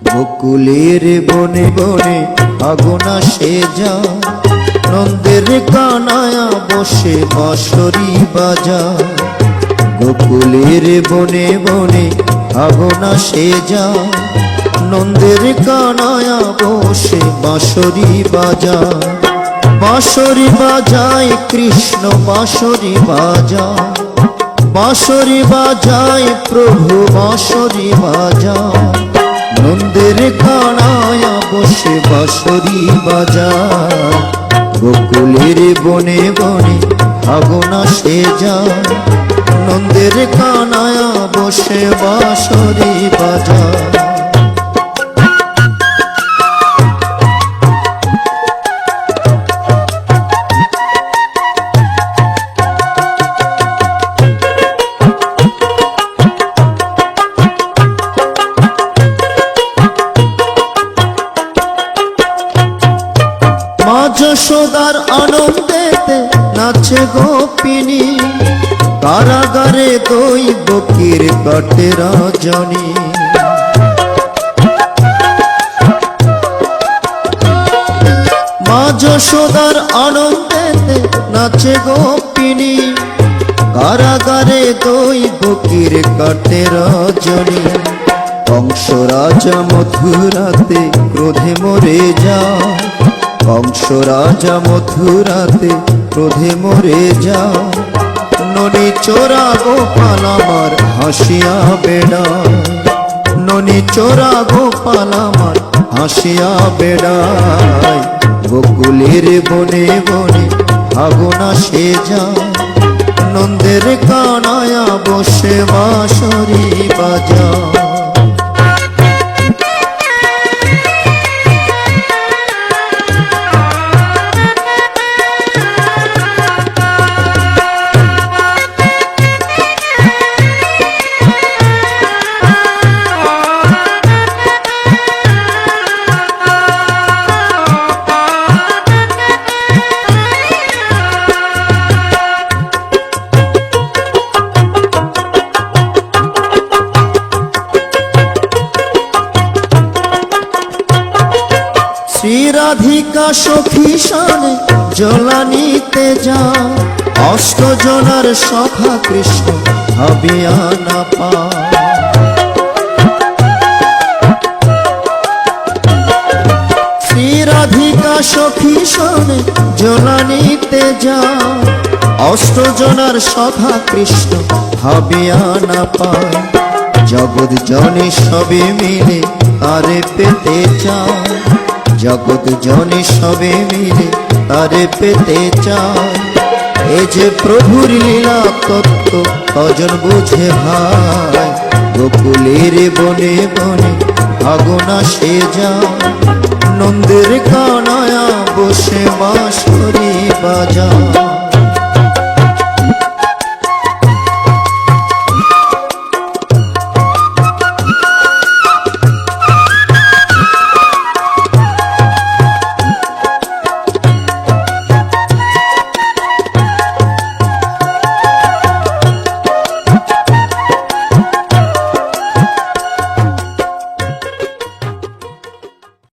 বকুলের বনে বনে আগুন আসে যা, নন্দের কানায়া বসে বাঁশরি বাজা। গোকুলের বনে বনে আগুন আসে যা, নন্দের কানায়া বসে বাঁশরি বাজা। বাঁশরি বাজায় কৃষ্ণ বাঁশরি বাজায়, বাঁশরি বাজায় প্রভু বাঁশরি বাজায়। নন্দের কানায়া বসে বাঁশরি বাজায়। গোকুলের বনে বনে আগুন আসে যায়, নন্দের কানায়া বসে বাঁশরি বাজায়। মা যশোদার আনন্দেতে নাচে গোপিনী, কারাগারে দই বকির কাটে রজনী। মা যশোদার আনন্দেতে নাচে গোপিনী, কারাগারে দই বকির কাটে রজনী। কংস রাজা মথুরাতে ক্রোধে মরে যায়, কংস রাজা মথুরাতে ক্রোধে মরে যায়। ননি চোরা গোপাল আমার হাসিয়া বেড়ায়, ননি চোরা গোপাল আমার হাসিয়া বেড়ায়। গোকুলের বনে বনে আগুন আসে যায়, নন্দের কানায়া বসে বাঁশরি বাজায়। শ্রী রাধিকা সখী শানে জলানিতে যায়, অষ্টজনার সখা কৃষ্ণ ভাবিয়া না পায়। শ্রী রাধিকা সখী শানে জলানিতে যায়, অষ্টজনার সখা কৃষ্ণ ভাবিয়া না পায়। জগৎ জনে সবে মিলে তারে পেতে চায়, জগৎ জনে সবে মিলে তারে পেতে চায়। এ যে প্রভুর লীলা তত্ত্ব কজন বুঝে ভাই। গোকুলের বনে বনে আগুন আসে যায়, নন্দের কানায়া বসে বাঁশরি বাজায়।